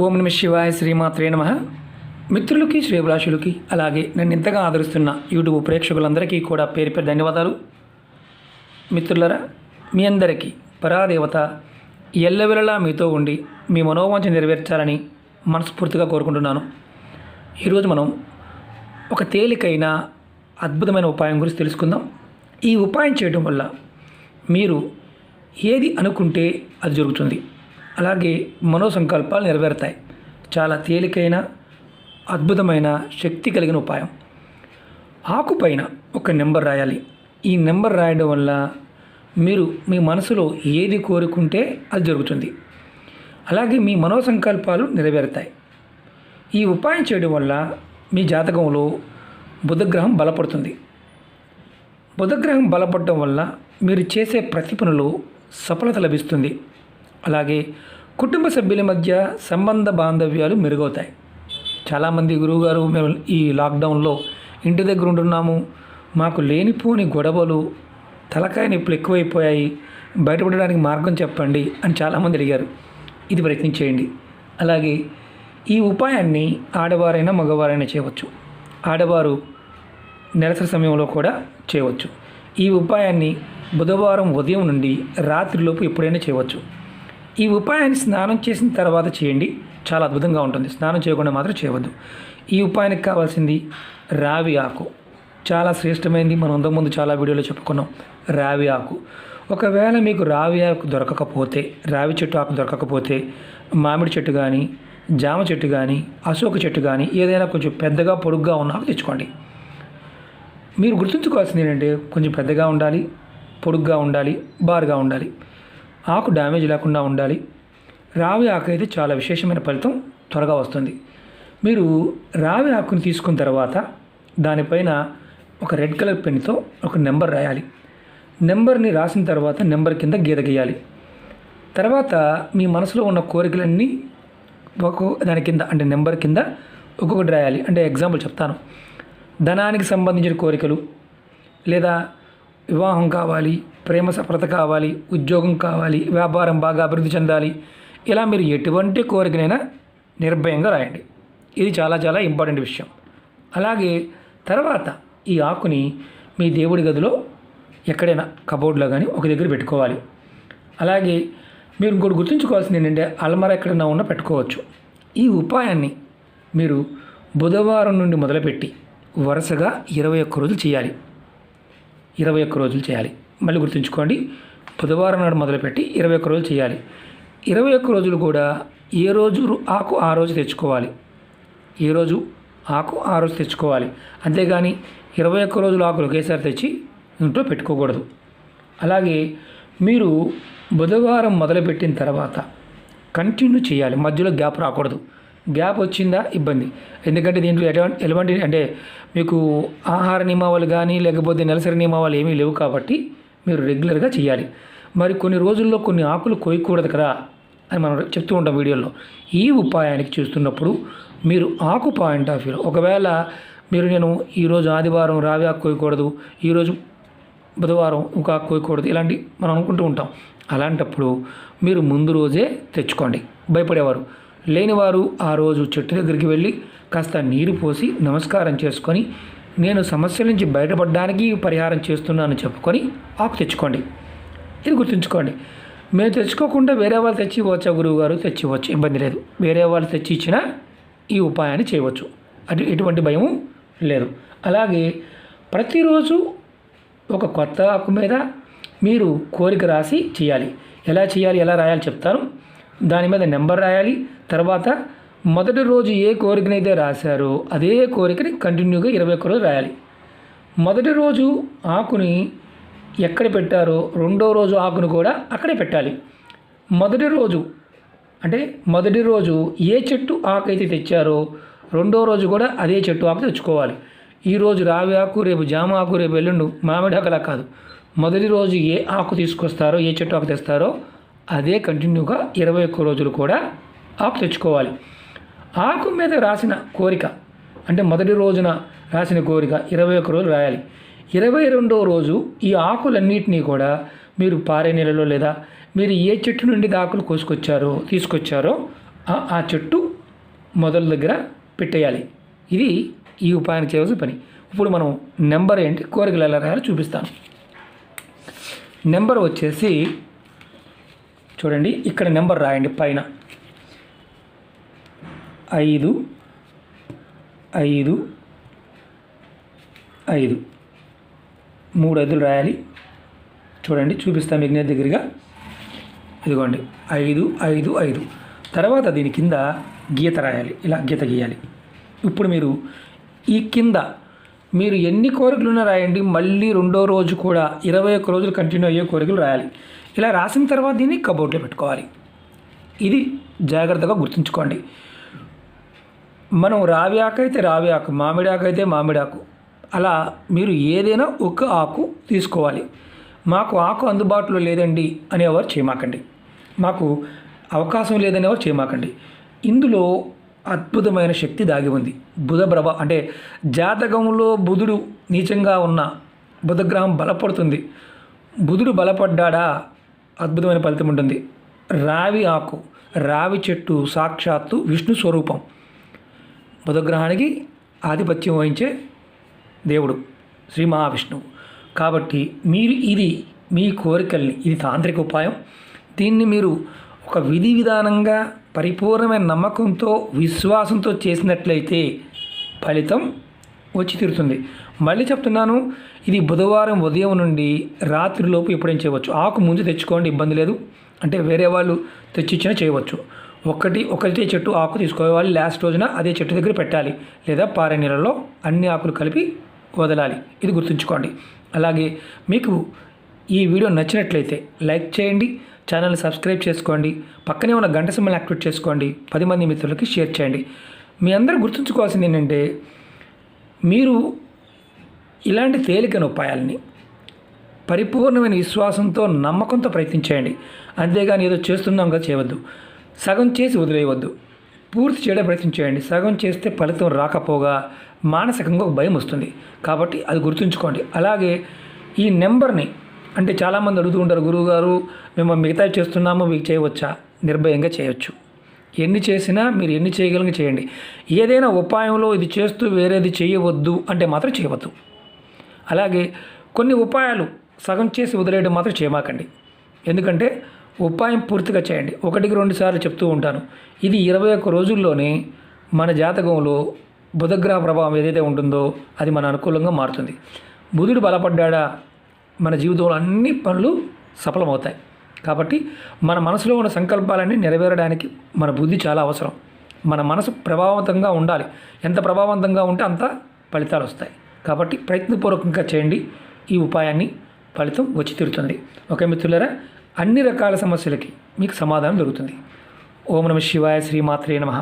ఓం నమ శివాయ శ్రీమాత్రే నమః. మిత్రులకి శ్రేభిలాషులకి అలాగే నన్ను ఇంతగా ఆదరిస్తున్న యూట్యూబ్ ప్రేక్షకులందరికీ కూడా పేరు పేరు ధన్యవాదాలు. మిత్రులరా, మీ అందరికీ పరాదేవత ఎల్లవెల్లలా మీతో ఉండి మీ మనోవాంఛ నెరవేర్చాలని మనస్ఫూర్తిగా కోరుకుంటున్నాను. ఈరోజు మనం ఒక తేలికైన అద్భుతమైన ఉపాయం గురించి తెలుసుకుందాం. ఈ ఉపాయం చేయడం వల్ల మీరు ఏది అనుకుంటే అది జరుగుతుంది, అలాగే మనోసంకల్పాలు నెరవేరుతాయి. చాలా తేలికైన అద్భుతమైన శక్తి కలిగిన ఉపాయం. ఆకు పైన ఒక నెంబర్ రాయాలి. ఈ నెంబర్ రాయడం వల్ల మీరు మీ మనసులో ఏది కోరుకుంటే అది జరుగుతుంది, అలాగే మీ మనోసంకల్పాలు నెరవేరుతాయి. ఈ ఉపాయం చేయడం వల్ల మీ జాతకంలో బుధగ్రహం బలపడుతుంది. బుధగ్రహం బలపడటం వల్ల మీరు చేసే ప్రతి పనిలో సఫలత లభిస్తుంది. అలాగే కుటుంబ సభ్యుల మధ్య సంబంధ బాంధవ్యాలు మెరుగవుతాయి. చాలామంది గురువుగారు, మేము ఈ లాక్డౌన్లో ఇంటి దగ్గర ఉంటున్నాము, మాకు లేనిపోని గొడవలు, తలకాయ నొప్పులు ఎక్కువైపోయాయి, బయటపడడానికి మార్గం చెప్పండి అని చాలామంది అడిగారు. ఇది ప్రయత్నించేయండి. అలాగే ఈ ఉపాయాన్ని ఆడవారైనా మగవారైనా చేయవచ్చు. ఆడవారు నెలసరి సమయంలో కూడా చేయవచ్చు. ఈ ఉపాయాన్ని బుధవారం ఉదయం నుండి రాత్రిలోపు ఎప్పుడైనా చేయవచ్చు. ఈ ఉపాయాన్ని స్నానం చేసిన తర్వాత చేయండి, చాలా అద్భుతంగా ఉంటుంది. స్నానం చేయకుండా మాత్రం చేయవద్దు. ఈ ఉపాయానికి కావాల్సింది రావి ఆకు. చాలా శ్రేష్టమైనది. మనం అంతకుముందు చాలా వీడియోలో చెప్పుకున్నాం రావి ఆకు. ఒకవేళ మీకు రావి ఆకు దొరకకపోతే, రావి చెట్టు ఆకు దొరకకపోతే, మామిడి చెట్టు కానీ, జామ చెట్టు కానీ, అశోక చెట్టు కానీ, ఏదైనా కొంచెం పెద్దగా పొడుగ్గా ఉన్న ఆకు తెచ్చుకోండి. మీరు గుర్తుంచుకోవాల్సింది ఏంటంటే కొంచెం పెద్దగా ఉండాలి, పొడుగ్గా ఉండాలి, బారుగా ఉండాలి, ఆకు డ్యామేజ్ లేకుండా ఉండాలి. రావి ఆకు అయితే చాలా విశేషమైన ఫలితం త్వరగా వస్తుంది. మీరు రావి ఆకుని తీసుకున్న తర్వాత దానిపైన ఒక రెడ్ కలర్ పెన్తో ఒక నెంబర్ రాయాలి. నెంబర్ని రాసిన తర్వాత నెంబర్ కింద గీత గీయాలి. తర్వాత మీ మనసులో ఉన్న కోరికలన్నీ దాని కింద, అంటే నెంబర్ కింద ఒక్కొక్కటి రాయాలి. అంటే ఎగ్జాంపుల్ చెప్తాను. ధనానికి సంబంధించిన కోరికలు, లేదా వివాహం కావాలి, ప్రేమ సఫలత కావాలి, ఉద్యోగం కావాలి, వ్యాపారం బాగా అభివృద్ధి చెందాలి, ఇలా మీరు ఎటువంటి కోరికనైనా నిర్భయంగా రాయండి. ఇది చాలా చాలా ఇంపార్టెంట్ విషయం. అలాగే తర్వాత ఈ ఆకుని మీ దేవుడి గదిలో ఎక్కడైనా కబోర్డ్లో కానీ ఒక దగ్గర పెట్టుకోవాలి. అలాగే మీరు ఇంకోటి గుర్తుంచుకోవాల్సింది ఏంటంటే అల్మారా ఎక్కడైనా ఉన్నా పెట్టుకోవచ్చు. ఈ ఉపాయాన్ని మీరు బుధవారం నుండి మొదలుపెట్టి వరుసగా 21 రోజులు చేయాలి. 21 రోజులు చేయాలి. మళ్ళీ గుర్తుంచుకోండి, బుధవారం నాడు మొదలుపెట్టి 21 రోజులు చేయాలి. 21 రోజులు కూడా ఏ రోజు ఆకు ఆ రోజు తెచ్చుకోవాలి. ఏ రోజు ఆకు ఆ రోజు తెచ్చుకోవాలి. అంతేగాని 21 రోజులు ఆకులు ఒకేసారి తెచ్చి ఇంట్లో పెట్టుకోకూడదు. అలాగే మీరు బుధవారం మొదలుపెట్టిన తర్వాత కంటిన్యూ చేయాలి. మధ్యలో గ్యాప్ రాకూడదు. గ్యాప్ వచ్చిందా ఇబ్బంది. ఎందుకంటే దీంట్లో ఎటువంటి అంటే మీకు ఆహార నియమావళి కానీ లేకపోతే నెలసరి నియమావళి ఏమీ లేవు కాబట్టి మీరు రెగ్యులర్గా చేయాలి. మరి కొన్ని రోజుల్లో కొన్ని ఆకులు కోయకూడదు కదా అని మనం చెప్తూ ఉంటాం వీడియోలో. ఈ ఉపాయానికి చూస్తున్నప్పుడు మీరు ఆకు పాయింట్ ఆఫ్ వ్యూలో, ఒకవేళ నేను ఈరోజు ఆదివారం రావి ఆకు కోయకూడదు, ఈరోజు బుధవారం ఒక ఆకు కోయకూడదు, ఇలాంటి మనం అనుకుంటూ ఉంటాం. అలాంటప్పుడు మీరు ముందు రోజే తెచ్చుకోండి. భయపడేవారు లేనివారు ఆ రోజు చెట్టు దగ్గరికి వెళ్ళి కాస్త నీరు పోసి నమస్కారం చేసుకొని, నేను సమస్యల నుంచి బయటపడడానికి పరిహారం చేస్తున్నానని చెప్పుకొని ఆకు తెచ్చుకోండి. ఇది గుర్తుంచుకోండి. మేము తెచ్చుకోకుండా వేరే వాళ్ళు తెచ్చి ఇవ్వచ్చా గురువు గారు? తెచ్చి ఇవ్వచ్చు, ఇబ్బంది లేదు. వేరే వాళ్ళు తెచ్చి ఇచ్చినా ఈ ఉపాయాన్ని చేయవచ్చు, ఎటువంటి భయము లేదు. అలాగే ప్రతిరోజు ఒక కొత్త ఆకు మీద మీరు కోరిక రాసి చేయాలి. ఎలా చేయాలి, ఎలా రాయాలి చెప్తాను. దాని మీద నెంబర్ రాయాలి. తర్వాత మొదటి రోజు ఏ కోరికనైతే రాశారో అదే కోరికని కంటిన్యూగా 21 రోజులు రాయాలి. మొదటి రోజు ఆకుని ఎక్కడ పెట్టారో రెండో రోజు ఆకును కూడా అక్కడే పెట్టాలి. మొదటి రోజు ఏ చెట్టు ఆకు అయితే తెచ్చారో రెండో రోజు కూడా అదే చెట్టు ఆకు తెచ్చుకోవాలి. ఈరోజు రావి ఆకు, రేపు జామ ఆకు, రేపు ఎల్లుండు మామిడి ఆకులా కాదు. మొదటి రోజు ఏ ఆకు తీసుకొస్తారో, ఏ చెట్టు ఆకు తెస్తారో అదే కంటిన్యూగా 21 రోజులు కూడా ఆకు తెచ్చుకోవాలి. ఆకు మీద రాసిన కోరిక, అంటే మొదటి రోజున రాసిన కోరిక 21 రోజులు రాయాలి. 22వ రోజు ఈ ఆకులన్నింటినీ కూడా మీరు పారే నీళ్ళలో, లేదా మీరు ఏ చెట్టు నుండి ఆకులు తీసుకొచ్చారో ఆ చెట్టు మొదల దగ్గర పెట్టేయాలి. ఇది ఈ ఉపాయాన్ని చేయవలసిన పని. ఇప్పుడు మనం నెంబర్ ఏంటి, కోరికలు ఎలా రాయాలో చూపిస్తాను. నెంబర్ వచ్చేసి చూడండి, ఇక్కడ నెంబర్ రాయండి పైన 5 5 5 3 5 రాయాలి. చూడండి, చూపిస్తాను మీకు నేను దగ్గరగా. ఇదిగోండి 5 5 5. తర్వాత దీని కింద గీత రాయాలి, ఇలా గీత గీయాలి. ఇప్పుడు మీరు ఈ కింద మీరు ఎన్ని కోరికలున్నా రాయండి. మళ్ళీ రెండో రోజు కూడా 21 రోజులు కంటిన్యూ అయ్యే కోరికలు రాయాలి. ఇలా రాసిన తర్వాత దీన్ని కబోర్డ్లో పెట్టుకోవాలి. ఇది జాగ్రత్తగా గుర్తుంచుకోండి. మనం రావి ఆకు అయితే రావి ఆకు, మామిడి ఆకు అయితే మామిడి ఆకు, అలా మీరు ఏదైనా ఒక ఆకు తీసుకోవాలి. మాకు ఆకు అందుబాటులో లేదండి అనేవారు చేయమాకండి, మాకు అవకాశం లేదనేవారు చేయమాకండి. ఇందులో అద్భుతమైన శక్తి దాగి ఉంది. బుధ అంటే జాతకంలో బుధుడు నీచంగా ఉన్న బుధగ్రహం బలపడుతుంది. బుధుడు బలపడ్డా అద్భుతమైన ఫలితం ఉంటుంది. రావి ఆకు, రావి చెట్టు సాక్షాత్తు విష్ణు స్వరూపం. బుధగ్రహానికి ఆధిపత్యం వహించే దేవుడు శ్రీ మహావిష్ణువు. కాబట్టి మీరు ఇది మీ కోరికల్ని, ఇది తాంత్రిక ఉపాయం, దీన్ని మీరు ఒక విధి విధానంగా పరిపూర్ణమైన నమ్మకంతో విశ్వాసంతో చేసినట్లయితే ఫలితం వచ్చి తీరుతుంది. మళ్ళీ చెప్తున్నాను, ఇది బుధవారం ఉదయం నుండి రాత్రిలోపు ఎప్పుడైనా చేయవచ్చు. ఆకు ముందు తెచ్చుకోండి, ఇబ్బంది లేదు. అంటే వేరే వాళ్ళు తెచ్చిచ్చినా చేయవచ్చు. ఒకటే చెట్టు ఆకు తీసుకోవాలి, లాస్ట్ రోజున అదే చెట్టు దగ్గర పెట్టాలి, లేదా పారే నీళ్ళలో అన్ని ఆకులు కలిపి వదలాలి. ఇది గుర్తుంచుకోండి. అలాగే మీకు ఈ వీడియో నచ్చినట్లయితే లైక్ చేయండి, ఛానల్ని సబ్స్క్రైబ్ చేసుకోండి, పక్కనే ఉన్న గంట సింబల్ని యాక్టివేట్ చేసుకోండి, 10 మంది మిత్రులకి షేర్ చేయండి. మీ అందరూ గుర్తుంచుకోవాల్సింది ఏంటంటే, మీరు ఇలాంటి తేలికైన ఉపాయాలని పరిపూర్ణమైన విశ్వాసంతో నమ్మకంతో ప్రయత్నించేయండి. అంతేగాని ఏదో చేస్తున్నాం కదా చేయవద్దు. సగం చేసి వదిలేయవద్దు, పూర్తి చేయడం ప్రయత్నించేయండి. సగం చేస్తే ఫలితం రాకపోగా మానసికంగా ఒక భయం వస్తుంది. కాబట్టి అది గుర్తుంచుకోండి. అలాగే ఈ నెంబర్ని, అంటే చాలామంది అడుగుతూ ఉంటారు, గురువుగారు మేము మిగతా చేస్తున్నాము, మీకు చేయవచ్చా? నిర్భయంగా చేయొచ్చు. ఎన్ని చేసినా మీరు ఎన్ని చేయగలిగి చేయండి. ఏదైనా ఉపాయంలో ఇది చేస్తూ వేరేది చేయవద్దు అంటే మాత్రం చేయవద్దు. అలాగే కొన్ని ఉపాయాలు సగం చేసి వదిలేయడం మాత్రం చేయమాకండి. ఎందుకంటే ఉపాయం పూర్తిగా చేయండి. 1-2 సార్లు చెప్తూ ఉంటాను. ఇది 21 రోజుల్లోనే మన జాతకంలో బుధగ్రహ ప్రభావం ఏదైతే ఉంటుందో అది మన అనుకూలంగా మారుతుంది. బుధుడు బలపడ్డా మన జీవితంలో అన్ని పనులు సఫలమవుతాయి. కాబట్టి మన మనసులో ఉన్న సంకల్పాలన్నీ నెరవేరడానికి మన బుద్ధి చాలా అవసరం. మన మనసు ప్రభావవంతంగా ఉండాలి. ఎంత ప్రభావవంతంగా ఉంటే అంత ఫలితాలు వస్తాయి. కాబట్టి ప్రయత్నపూర్వకంగా చేయండి. ఈ ఉపాయాన్ని ఫలితం వచ్చి తీరుతుంది. ఓకే మిత్రులారా, అన్ని రకాల సమస్యలకి మీకు సమాధానం దొరుకుతుంది. ఓం నమః శివాయ, శ్రీమాత్రే నమః.